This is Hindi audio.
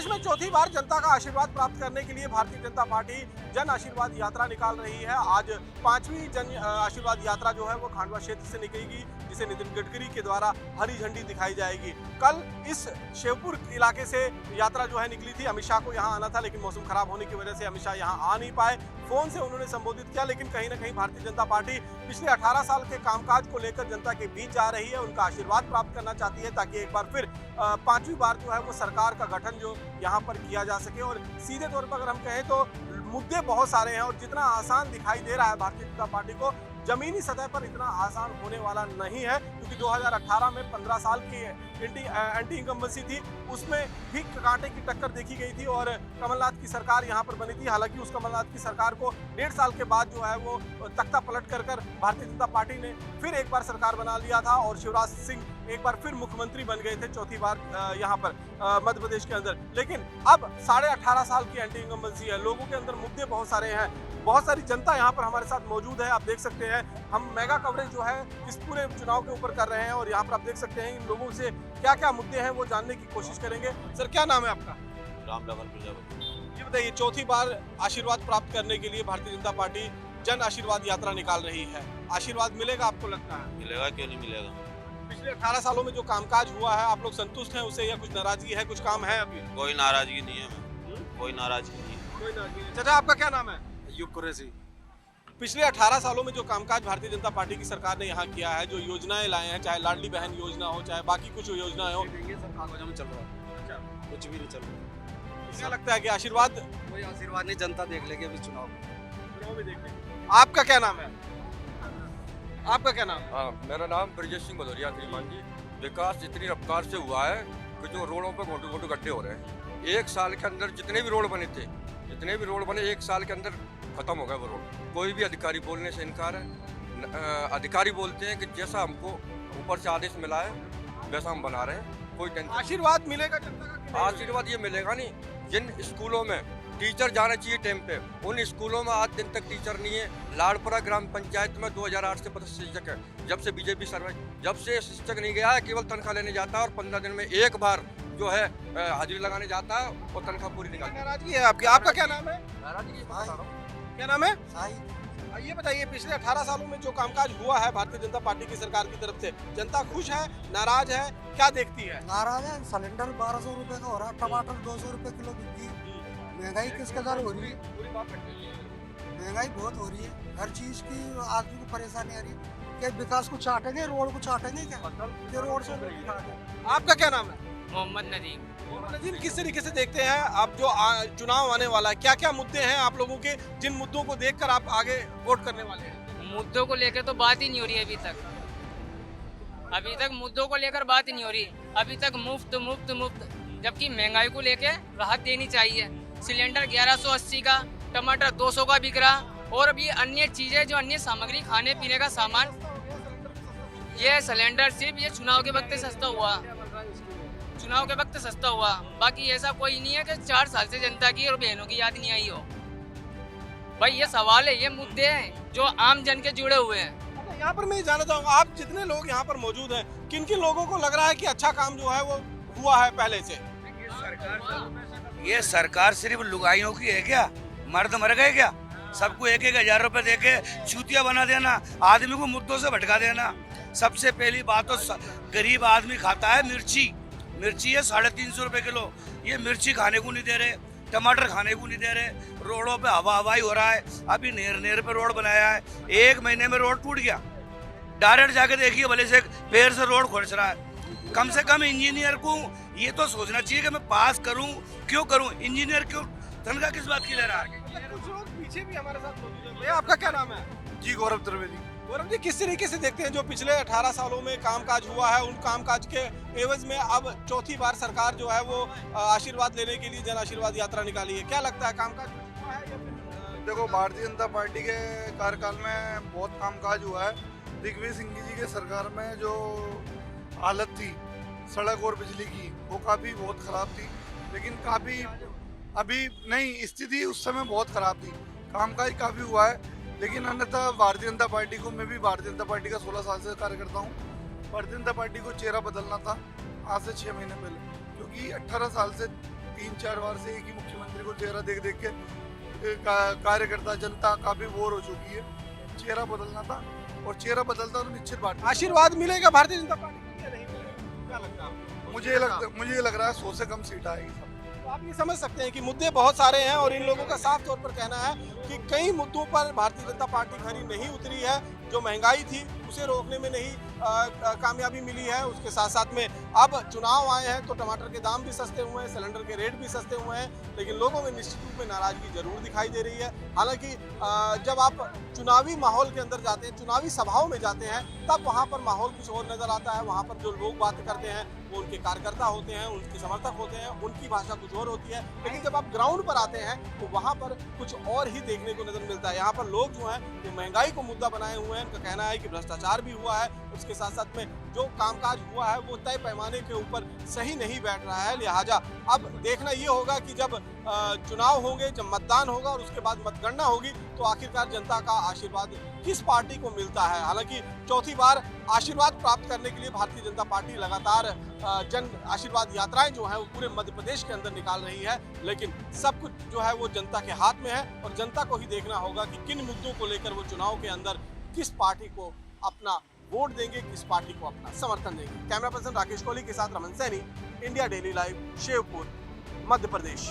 प्रदेश में चौथी बार जनता का आशीर्वाद प्राप्त करने के लिए भारतीय जनता पार्टी जन आशीर्वाद यात्रा निकाल रही है। आज 5वीं जन आशीर्वाद यात्रा जो है वो खांडवा क्षेत्र से निकलेगी, जिसे नितिन गडकरी के द्वारा हरी झंडी दिखाई जाएगी। कल इस शिवपुर इलाके से यात्रा जो है निकली थी। अमित शाह को यहाँ आना था, लेकिन मौसम खराब होने की वजह से अमित शाह यहाँ आ नहीं पाए। फोन से उन्होंने संबोधित किया, लेकिन कहीं ना कहीं भारतीय जनता पार्टी पिछले 18 साल के कामकाज को लेकर जनता के बीच जा रही है, उनका आशीर्वाद प्राप्त करना चाहती है, ताकि एक बार फिर 5वीं बार जो है वो सरकार का गठन जो यहाँ पर किया जा सके। और सीधे तौर पर अगर हम कहें तो मुद्दे बहुत सारे हैं, और जितना आसान दिखाई दे रहा है भारतीय जनता पार्टी को, जमीनी सतह पर इतना आसान होने वाला नहीं है। क्योंकि 2018 में 15 साल की एंटी इनकम्बेंसी थी, उसमें भी कांटे की टक्कर देखी गई थी और कमलनाथ की सरकार यहाँ पर बनी थी। हालांकि उस कमलनाथ की सरकार को 1.5 साल के बाद जो है वो तख्ता पलट कर भारतीय जनता पार्टी ने फिर एक बार सरकार बना लिया था और शिवराज सिंह एक बार फिर मुख्यमंत्री बन गए थे चौथी बार यहाँ पर मध्य प्रदेश के अंदर। लेकिन अब 18.5 साल की एंटी इनकम्बेंसी है, लोगों के अंदर मुद्दे बहुत सारे हैं, बहुत सारी जनता यहाँ पर हमारे साथ मौजूद है। आप देख सकते हैं हम मेगा कवरेज जो है इस पूरे चुनाव के ऊपर कर रहे हैं, और यहाँ पर आप देख सकते हैं इन लोगों से क्या क्या मुद्दे हैं वो जानने की कोशिश करेंगे। सर, क्या नाम है आपका? रामलखन प्रजापति। ये बताइए, चौथी बार आशीर्वाद प्राप्त करने के लिए भारतीय जनता पार्टी जन आशीर्वाद यात्रा निकाल रही है। आशीर्वाद मिलेगा आपको लगता है? मिलेगा, क्यों नहीं मिलेगा। पिछले 18 सालों में जो कामकाज हुआ है, आप लोग संतुष्ट हैं उससे, या कुछ नाराजगी है, कुछ काम है अभी? कोई नाराजगी नहीं है हमें, कोई नाराजगी नहीं है। कोई नाराजगी नहीं। चाचा, आपका क्या नाम है? अय्यूब कुरैशी। पिछले 18 सालों में जो कामकाज भारतीय जनता पार्टी की सरकार ने यहाँ किया है, जो योजनाएं लाए हैं, चाहे लाडली बहन योजना हो, चाहे बाकी कुछ योजनाएं हो, कागजों में चल रहा है, कुछ भी नहीं चल रहा। क्या लगता है कि आशीर्वाद? कोई आशीर्वाद नहीं, जनता देख लेगी अभी चुनाव में देख लेंगे। आपका क्या नाम है? आपका क्या नाम? हाँ, मेरा नाम ब्रजेश सिंह भदौरिया श्रीमान जी। विकास इतनी रफ्तार से हुआ है कि जो रोडों पर मोटे मोटे गड्ढे हो रहे हैं, 1 साल के अंदर जितने भी रोड बने थे, जितने भी रोड बने 1 साल के अंदर खत्म हो गए वो रोड। कोई भी अधिकारी बोलने से इनकार है। अधिकारी बोलते हैं कि जैसा हमको ऊपर से आदेश मिला है वैसा हम बना रहे हैं, कोई टेंशन। आशीर्वाद मिलेगा जनता का? आशीर्वाद ये मिलेगा नहीं। जिन स्कूलों में टीचर जाना चाहिए टाइम पे, उन स्कूलों में आज दिन तक टीचर नहीं है। लाड़पुरा ग्राम पंचायत में 2008 से पद शिक्षक है, जब से बीजेपी सरकार, जब से शिक्षक नहीं गया है, केवल तनख्वाह लेने जाता है और 15 दिन में एक बार जो है हाजिरी लगाने जाता है और तनख्वाह पूरी निकालता है। नाराजगी है आपकी? आपका क्या नाम है? क्या नाम है? ये बताइए, पिछले 18 सालों में जो कामकाज हुआ है भारतीय जनता पार्टी की सरकार की तरफ से, जनता खुश है, नाराज है, क्या देखती है? नाराज है। सिलेंडर 1200 रुपए का हो रहा है, टमाटर 200 रुपए किलो बिकती है। महंगाई किस कदर हो रही है? महंगाई बहुत हो रही है, हर चीज की आदमी को परेशानी आ रही है। क्या विकास को चाटेंगे, रोड को चाटेंगे क्या? ये रोड से आपका क्या नाम है? मोहम्मद नदीम। नदीम, किस तरीके से देखते हैं आप जो चुनाव आने वाला है, क्या क्या मुद्दे हैं आप लोगों के, जिन मुद्दों को देखकर आप आगे वोट करने वाले हैं? मुद्दों को लेकर तो बात ही नहीं हो रही अभी तक मुद्दों को लेकर बात ही नहीं हो रही। अभी तक मुफ्त मुफ्त मुफ्त, जबकि महंगाई को लेकर राहत देनी चाहिए। सिलेंडर 1180 का, टमाटर 200 का बिक रहा, और भी अन्य चीजें जो अन्य सामग्री, खाने पीने का सामान, ये सिलेंडर सिर्फ ये चुनाव के वक्त सस्ता हुआ, चुनाव के वक्त सस्ता हुआ। बाकी ऐसा कोई नहीं है कि 4 साल से जनता की और बहनों की याद नहीं आई हो। भाई ये सवाल है, ये मुद्दे हैं जो आम जन के जुड़े हुए हैं। यहाँ पर मैं जानना चाहूँगा, आप जितने लोग यहाँ पर मौजूद हैं, किन किन लोगों को लग रहा है कि अच्छा काम जो है वो हुआ है पहले से? ये सरकार सिर्फ लुगाइयों की है क्या? मर्द मर गए क्या? सबको 1-1 हजार रुपए देके चूतिया बना देना, आदमी को मुद्दों से भटका देना। सबसे पहली बात तो गरीब आदमी खाता है मिर्ची है 350 रुपए किलो। ये मिर्ची खाने को नहीं दे रहे, टमाटर खाने को नहीं दे रहे, रोडों पे हवाई हो रहा है। अभी नेर पे रोड बनाया है, 1 महीने में रोड टूट गया। डायरेक्ट जाके देखिए, भले से पैर से रोड खोज रहा है। कम से कम इंजीनियर को ये तो सोचना चाहिए कि मैं पास करूं, क्यों करूं? इंजीनियर क्यों तनख्वाह किस बात की ले रहा है? कुछ लोग पीछे भी हमारे साथ मौजूद हैं। भैया, आपका क्या नाम है? जी, गौरव त्रिवेदी। गौरव जी, किस तरीके से देखते हैं जो पिछले 18 सालों में कामकाज हुआ है, उन कामकाज के एवज में अब चौथी बार सरकार जो है वो आशीर्वाद लेने के लिए जन आशीर्वाद यात्रा निकाली है? क्या लगता है, कामकाज हुआ है या फिर? देखो, भारतीय जनता पार्टी के कार्यकाल में बहुत कामकाज हुआ है। दिग्विजय सिंह जी के सरकार में जो हालत थी सड़क और बिजली की, वो काफ़ी बहुत ख़राब थी। लेकिन काफ़ी अभी नहीं, स्थिति उस समय बहुत ख़राब थी। कामकाज काफ़ी हुआ है, लेकिन अन्यथा भारतीय जनता पार्टी को, मैं भी भारतीय जनता पार्टी का 16 साल से कार्य करता हूँ। भारतीय जनता पार्टी को चेहरा बदलना था आज से 6 महीने पहले, क्योंकि 18 साल से 3-4 बार से एक ही मुख्यमंत्री को चेहरा देख देख के कार्यकर्ता जनता काफी बोर हो चुकी है। चेहरा बदलना था और चेहरा बदलता तो निश्चित पार्टी। आशीर्वाद मिलेगा भारतीय जनता पार्टी को या नहीं मिलेगा, क्या लगता है आपको? मुझे लग रहा है 100 से कम सीट आएगी सब। तो आप ये समझ सकते हैं कि मुद्दे बहुत सारे हैं और इन लोगों का साफ तौर पर कहना है कि कई मुद्दों पर भारतीय जनता पार्टी खरी नहीं उतरी है। जो महंगाई थी उसे रोकने में नहीं कामयाबी मिली है। उसके साथ साथ में अब चुनाव आए हैं तो टमाटर के दाम भी सस्ते हुए हैं, सिलेंडर के रेट भी सस्ते हुए हैं, लेकिन लोगों में निश्चित रूप में नाराजगी जरूर दिखाई दे रही है। हालांकि जब आप चुनावी माहौल के अंदर जाते हैं, चुनावी सभाओं में जाते हैं, तब वहाँ पर माहौल कुछ और नजर आता है। वहाँ पर जो लोग बात करते हैं वो उनके कार्यकर्ता होते हैं, उनके समर्थक होते हैं, उनकी भाषा कुछ और होती है। लेकिन जब आप ग्राउंड पर आते हैं तो वहाँ पर कुछ और ही देखने को नजर मिलता है। यहाँ पर लोग जो हैं वो महंगाई को मुद्दा बनाए हुए हैं। उनका कहना है कि भ्रष्टाचार भी हुआ है, उसके साथ साथ में जो कामकाज हुआ है वो तय पैमाने के ऊपर सही नहीं बैठ रहा है। लिहाजा अब देखना ये होगा कि जब चुनाव होंगे, जब मतदान होगा और उसके बाद मतगणना होगी तो आखिरकार जनता का आशीर्वाद किस पार्टी को मिलता है। हालांकि चौथी बार आशीर्वाद प्राप्त करने के लिए भारतीय जनता पार्टी लगातार जन आशीर्वाद यात्राएं जो है वो पूरे मध्य प्रदेश के अंदर निकाल रही है, लेकिन सब कुछ जो है वो जनता के हाथ में है और जनता को ही देखना होगा कि किन मुद्दों को लेकर वो चुनाव के अंदर किस पार्टी को अपना वोट देंगे, किस पार्टी को अपना समर्थन देंगे। कैमरा पर्सन राकेश कोहली के साथ Raman Saini, India daily live, Sheopur, Madhya प्रदेश।